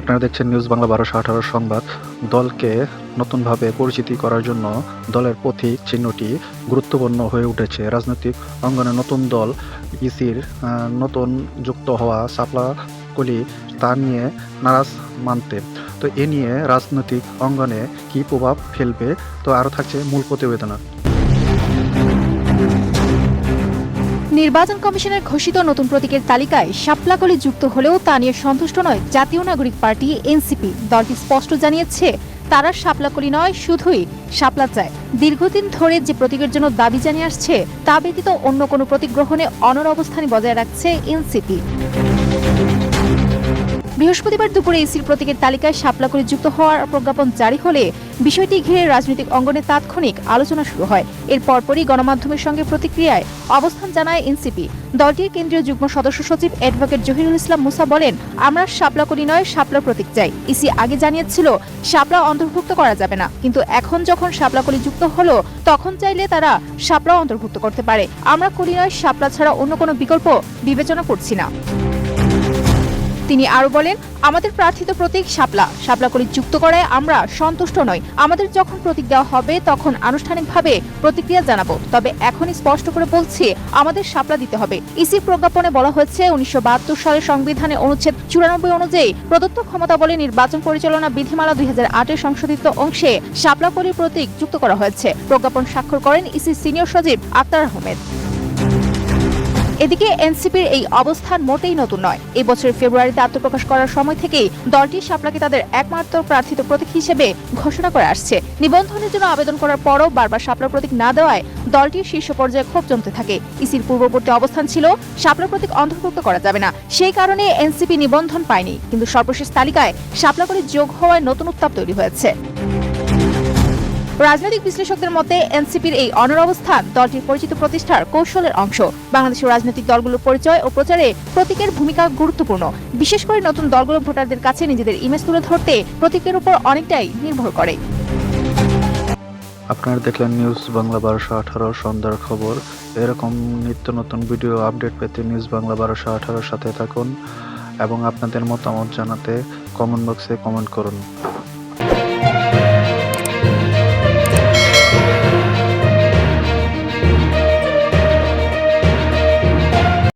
আপনারা দেখছেন নিউজ বাংলা 1218 সংবাদ। দলকে নতুনভাবে পরিচিতি করার জন্য দলের প্রতীক চিহ্নটি গুরুত্বপূর্ণ হয়ে উঠেছে। রাজনৈতিক অঙ্গনে নতুন দল ইসির নতুন যুক্ত হওয়া সাপলাকলি তা নিয়ে নারাজ মানতে। তো এ নিয়ে রাজনৈতিক অঙ্গনে কী প্রভাব ফেলবে, তো আরও থাকছে মূল প্রতিবেদনা। নির্বাচন কমিশনের ঘোষিত নতুন প্রতীকের তালিকায় শাপলাকলি যুক্ত হলেও তা নিয়ে সন্তুষ্ট নয় জাতীয় নাগরিক পার্টি এনসিপি। দলটি স্পষ্ট জানিয়েছে তারা শাপলাকলি নয়, শুধুই শাপলা চায়। দীর্ঘদিন ধরে যে প্রতীকের জন্য দাবি জানিয়ে আসছে তা ব্যতীত অন্য কোনো প্রতীক গ্রহণে অনড় অবস্থানই বজায় রাখছে এনসিপি। বৃহস্পতিবার দুপুরে ইসির প্রতীকের তালিকায় শাপলাকলি যুক্ত হওয়ার প্রজ্ঞাপন জারি হলে বিষয়টি ঘিরে রাজনৈতিক অঙ্গনে তাৎক্ষণিক আলোচনা শুরু হয়। এর পরপরই গণমাধ্যমের সঙ্গে প্রতিক্রিয়ায় অবস্থান জানায় এনসিপি। দলটির কেন্দ্রীয় যুগ্ম সদস্য সচিব অ্যাডভোকেট জহিরুল ইসলাম মুসা বলেন, আমরা শাপলাকলি নয়, শাপলা প্রতীক চাই। ইসি আগে জানিয়েছিল শাপলা অন্তর্ভুক্ত করা যাবে না, কিন্তু এখন যখন শাপলাকলি যুক্ত হলো তখন চাইলে তারা শাপলা অন্তর্ভুক্ত করতে পারে। আমরা কলি নয়, শাপলা ছাড়া অন্য কোনো বিকল্প বিবেচনা করছি না। তিনি আরো বলেন, আমাদের প্রার্থিত প্রতীক শাপলা, শাপলাকলি যুক্ত করায় আমরা সন্তুষ্ট নই। আমাদের যখন প্রতীক দেওয়া হবে তখন আনুষ্ঠানিকভাবে প্রতিক্রিয়া জানাবো, তবে এখনই স্পষ্ট করে বলছি আমাদের শাপলা দিতে হবে। ইসির প্রজ্ঞাপনে বলা হয়েছে 1972 সালের সংবিধানে অনুচ্ছেদ 94 অনুযায়ী প্রদত্ত ক্ষমতা বলে নির্বাচন পরিচালনা বিধিমালা 2008 সংশোধিত অংশে শাপলাকলির প্রতীক যুক্ত করা হয়েছে। প্রজ্ঞাপন স্বাক্ষর করেন ইসির সিনিয়র সচিব আক্তার আহমেদ। এদিকে এনসিপির এই অবস্থান মোটেই নতুন নয়। এই বছরের ফেব্রুয়ারিতে আত্মপ্রকাশ করার সময় থেকেই দলটি শাপলাকে তাদের একমাত্র প্রার্থিত প্রতীক হিসেবে ঘোষণা করে আসছে। নিবন্ধনের জন্য আবেদন করার পরও বারবার শাপলা প্রতীক না দেওয়ায় দলটির শীর্ষ পর্যায়ে ক্ষোভ জমতে থাকে। ইসির পূর্ববর্তী অবস্থান ছিল শাপলা প্রতীক অন্তর্ভুক্ত করা যাবে না, সেই কারণে এনসিপি নিবন্ধন পায়নি। কিন্তু সর্বশেষ তালিকায় শাপলাকলি যোগ হওয়ায় নতুন উত্তাপ তৈরি হয়েছে। রাজনৈতিক বিশ্লেষকদের মতে এনসিপির এই অনড় অবস্থান দলটির পরিচিত প্রতিষ্ঠার কৌশলের অংশ। বাংলাদেশের রাজনৈতিক দলগুলোর পরিচয় ও প্রচারে প্রতীকের ভূমিকা গুরুত্বপূর্ণ। বিশেষ করে নতুন দলগুলো ভোটারদের কাছে নিজেদের ইমেজ তুলে ধরতে প্রতীকের উপর অনেকটাই নির্ভর করে। আপনারা দেখলেন নিউজ বাংলা 1218 সন্ধ্যার খবর। এরকম নিত্য নতুন ভিডিও আপডেট পেতে নিউজ বাংলা 1218 সাথে থাকুন এবং আপনাদের মতামত জানাতে কমেন্ট বক্সে কমেন্ট করুন।